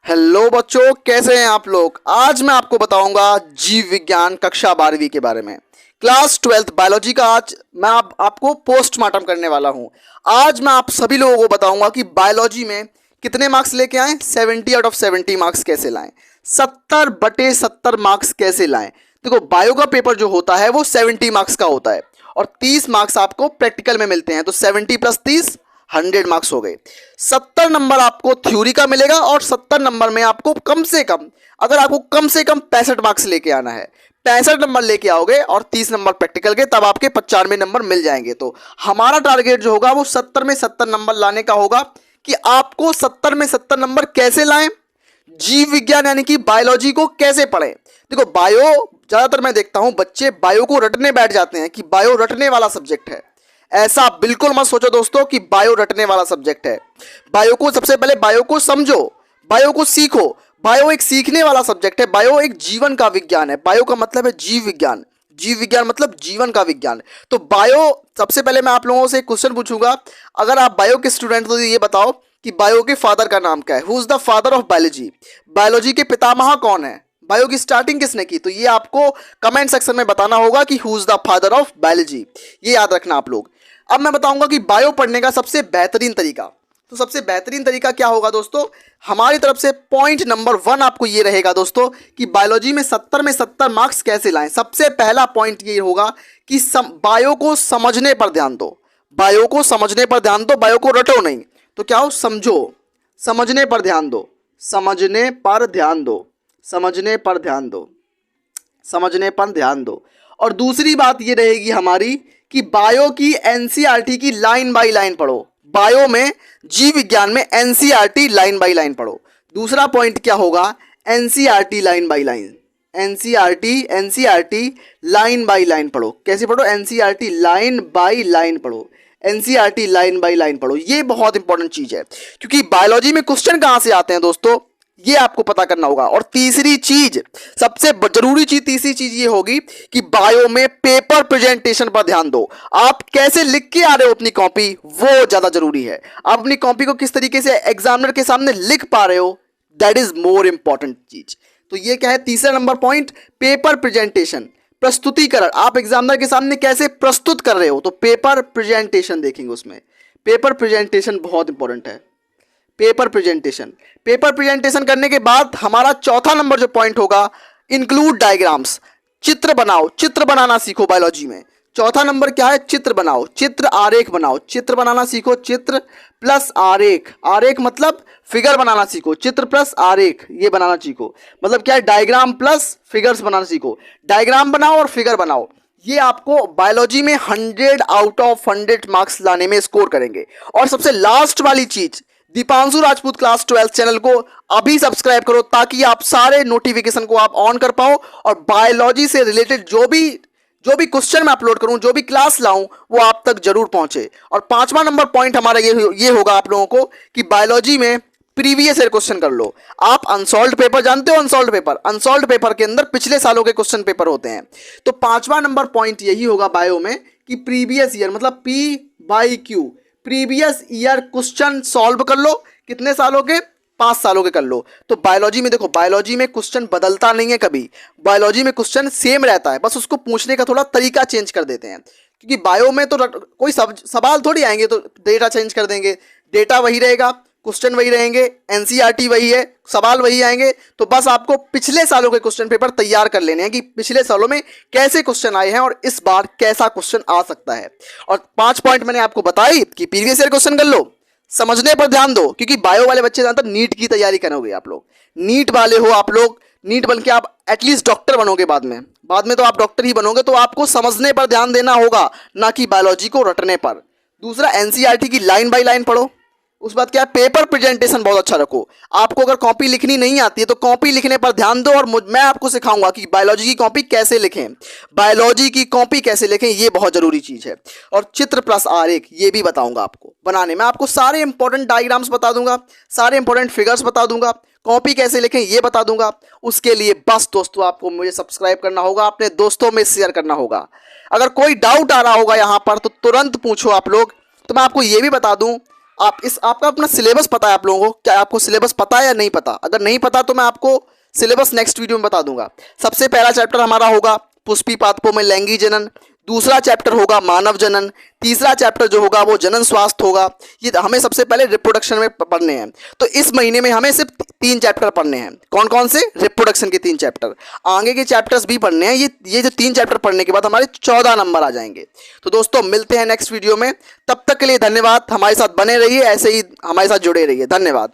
Hello बच्चों, कैसे हैं आप लोग। आज मैं आपको बताऊंगा जीव विज्ञान कक्षा 12वीं के बारे में। क्लास 12th बायोलॉजी का आज मैं आपको पोस्टमार्टम करने वाला हूं। आज मैं आप सभी लोगों को बताऊंगा कि बायोलॉजी में कितने मार्क्स लेके आए, 70 आउट ऑफ 70 मार्क्स कैसे लाएं, 70/70 मार्क्स कैसे लाएं। देखो, बायो का पेपर जो होता है वो 70 मार्क्स का होता है और 30 मार्क्स आपको प्रैक्टिकल में मिलते हैं, तो 70 + 30 100 मार्क्स हो गए। 70 नंबर आपको थ्योरी का मिलेगा और 70 नंबर में आपको कम से कम, अगर आपको कम से कम 65 मार्क्स लेके आना है, 65 नंबर लेके आओगे और 30 नंबर प्रैक्टिकल के, तब आपके 95 नंबर मिल जाएंगे। तो हमारा टारगेट जो होगा वो 70 में 70 नंबर लाने का होगा कि आपको 70 में 70 नंबर कैसे लाएं, जीव विज्ञान यानी कि बायोलॉजी को कैसे पढ़ें। देखो, बायो ज्यादातर मैं देखता हूं बच्चे बायो को रटने बैठ जाते हैं कि बायो रटने वाला सब्जेक्ट है। ऐसा बिल्कुल मत सोचो दोस्तों कि बायो रटने वाला सब्जेक्ट है। बायो को सबसे पहले बायो को समझो, बायो को सीखो। बायो एक सीखने वाला सब्जेक्ट है। बायो एक जीवन का विज्ञान है। बायो का मतलब है जीव विज्ञान। जीव विज्ञान मतलब जीवन का विज्ञान। तो बायो, सबसे पहले मैं आप लोगों से एक क्वेश्चन पूछूंगा। अगर आप बायो के स्टूडेंट तो ये बताओ कि बायो के फादर का नाम क्या है। Who is the father of biology. Biology के पितामह कौन है, बायो की स्टार्टिंग किसने की। तो ये आपको कमेंट सेक्शन में बताना होगा कि who is the father of biology. ये याद रखना आप लोग। अब मैं बताऊंगा कि बायो पढ़ने का सबसे बेहतरीन तरीका। तो सबसे बेहतरीन तरीका क्या होगा दोस्तों, हमारी तरफ से पॉइंट नंबर 1 आपको ये रहेगा दोस्तों कि बायोलॉजी में 70 में 70 मार्क्स कैसे लाएं। सबसे पहला पॉइंट ये होगा कि बायो को समझने पर ध्यान दो। बायो को समझने पर ध्यान दो, बायो को रटो नहीं। तो क्या हो, समझो, समझने पर ध्यान दो, समझने पर ध्यान दो, समझने पर ध्यान दो, समझने पर ध्यान दो। और दूसरी बात ये रहेगी हमारी कि बायो की एनसीईआरटी की लाइन बाय लाइन पढ़ो। बायो में, जीव विज्ञान में एनसीईआरटी लाइन बाय लाइन पढ़ो। दूसरा पॉइंट क्या होगा, NCERT line by line, NCERT line by line पढ़ो। कैसे पढ़ो, एनसीईआरटी लाइन बाय लाइन पढ़ो, एनसीईआरटी लाइन बाय लाइन पढ़ो। ये बहुत इंपॉर्टेंट चीज है क्योंकि बायोलॉजी में क्वेश्चन कहां से आते हैं दोस्तों, ये आपको पता करना होगा। और तीसरी चीज, सबसे जरूरी चीज, तीसरी चीज ये होगी कि बायो में पेपर प्रेजेंटेशन पर ध्यान दो। आप कैसे लिख के आ रहे हो अपनी कॉपी, वो ज्यादा जरूरी है। आप अपनी कॉपी को किस तरीके से एग्जामिनर के सामने लिख पा रहे हो, दैट इज मोर इंपॉर्टेंट चीज। तो ये क्या है, तीसरा नंबर पॉइंट, पेपर प्रेजेंटेशन, प्रस्तुतिकरण। आप एग्जामिनर के सामने कैसे प्रस्तुत कर रहे हो, तो पेपर प्रेजेंटेशन देखेंगे उसमें। पेपर प्रेजेंटेशन बहुत इंपॉर्टेंट है। पेपर प्रेजेंटेशन, पेपर प्रेजेंटेशन करने के बाद हमारा चौथा नंबर जो पॉइंट होगा, इंक्लूड डायग्राम्स। चित्र बनाओ, चित्र बनाना सीखो बायोलॉजी में। चौथा नंबर क्या है, चित्र बनाओ, चित्र आरेख बनाओ। चित्र बनाना सीखो, चित्र प्लस आरेख। आरेख मतलब फिगर बनाना सीखो, चित्र प्लस आरेख ये बनाना सीखो। मतलब क्या है, डायग्राम प्लस फिगर्स बनाना सीखो। डायग्राम बनाओ और फिगर बनाओ। ये आपको बायोलॉजी में 100 आउट ऑफ 100 मार्क्स लाने में स्कोर करेंगे। और सबसे लास्ट वाली चीज, दीपांशु राजपूत क्लास 12 चैनल को अभी सब्सक्राइब करो ताकि आप सारे नोटिफिकेशन को आप ऑन कर पाओ और बायोलॉजी से रिलेटेड जो भी क्वेश्चन मैं अपलोड करूं, जो भी क्लास लाऊं, वो आप तक जरूर पहुंचे। और पांचवा नंबर पॉइंट हमारा ये होगा आप लोगों को कि बायोलॉजी में प्रीवियस ईयर क्वेश्चन कर लो। आप अनसॉल्व्ड पेपर जानते हो, अनसॉल्व्ड पेपर, अनसॉल्व्ड पेपर के अंदर पिछले सालों के क्वेश्चन पेपर होते हैं। तो पांचवा नंबर पॉइंट यही होगा बायो में कि प्रीवियस ईयर मतलब PYQ, previous year question solve कर लो। कितने सालों के, 5 सालों के कर लो। तो बायोलॉजी में देखो, बायोलॉजी में क्वेश्चन बदलता नहीं है कभी। बायोलॉजी में क्वेश्चन सेम रहता है, बस उसको पूछने का थोड़ा तरीका चेंज कर देते हैं। क्योंकि बायो में तो कोई सवाल थोड़ी आएंगे तो डेटा चेंज कर देंगे। डेटा वही रहेगा, क्वेश्चन वही रहेंगे, एनसीईआरटी वही है, सवाल वही आएंगे। तो बस आपको पिछले सालों के क्वेश्चन पेपर तैयार कर लेने हैं कि पिछले सालों में कैसे क्वेश्चन आए हैं और इस बार कैसा क्वेश्चन आ सकता है। और 5 पॉइंट मैंने आपको बताई कि प्रीवियस ईयर क्वेश्चन कर लो, समझने पर ध्यान दो क्योंकि बायो वाले बच्चे ज्यादातर नीट की तैयारी करोगे। आप लोग नीट वाले हो, आप लोग नीट बन के आप एटलीस्ट डॉक्टर बनोगे बाद में तो आप डॉक्टर ही बनोगे। तो आपको समझने पर ध्यान देना होगा, ना कि बायोलॉजी को रटने पर। दूसरा, एनसीईआरटी की लाइन बाय लाइन पढ़ो। उस बात क्या है, पेपर प्रेजेंटेशन बहुत अच्छा रखो। आपको अगर कॉपी लिखनी नहीं आती है तो कॉपी लिखने पर ध्यान दो और मैं आपको सिखाऊंगा कि बायोलॉजी की कॉपी कैसे लिखें। बायोलॉजी की कॉपी कैसे लिखें, ये बहुत जरूरी चीज है। और चित्र प्लस आरेख ये भी बताऊंगा आपको बनाने में। आपको सारे इंपॉर्टेंट डायग्राम्स बता दूंगा, सारे इंपॉर्टेंट फिगर्स बता दूंगा, कॉपी कैसे लिखें ये बता दूंगा। उसके लिए बस दोस्तों आपको मुझे सब्सक्राइब करना होगा, अपने दोस्तों में शेयर करना होगा। अगर कोई डाउट आ रहा होगा यहाँ पर तो तुरंत पूछो आप लोग। तो मैं आपको ये भी बता दूं, आपका अपना सिलेबस पता है आप लोगों को? क्या आपको सिलेबस पता है या नहीं पता? अगर नहीं पता तो मैं आपको सिलेबस नेक्स्ट वीडियो में बता दूंगा। सबसे पहला चैप्टर हमारा होगा पुष्पी पादपों में लैंगिक जनन, दूसरा चैप्टर होगा मानव जनन, तीसरा चैप्टर जो होगा वो जनन स्वास्थ्य होगा। ये हमें सबसे पहले रिप्रोडक्शन में पढ़ने हैं। तो इस महीने में हमें सिर्फ 3 चैप्टर पढ़ने हैं। कौन कौन से? रिप्रोडक्शन के 3 चैप्टर। आगे के चैप्टर्स भी पढ़ने हैं। ये जो 3 चैप्टर पढ़ने के बाद हमारे 14 नंबर आ जाएंगे। तो दोस्तों मिलते हैं नेक्स्ट वीडियो में, तब तक के लिए धन्यवाद। हमारे साथ बने रहिए, ऐसे ही हमारे साथ जुड़े रहिए। धन्यवाद।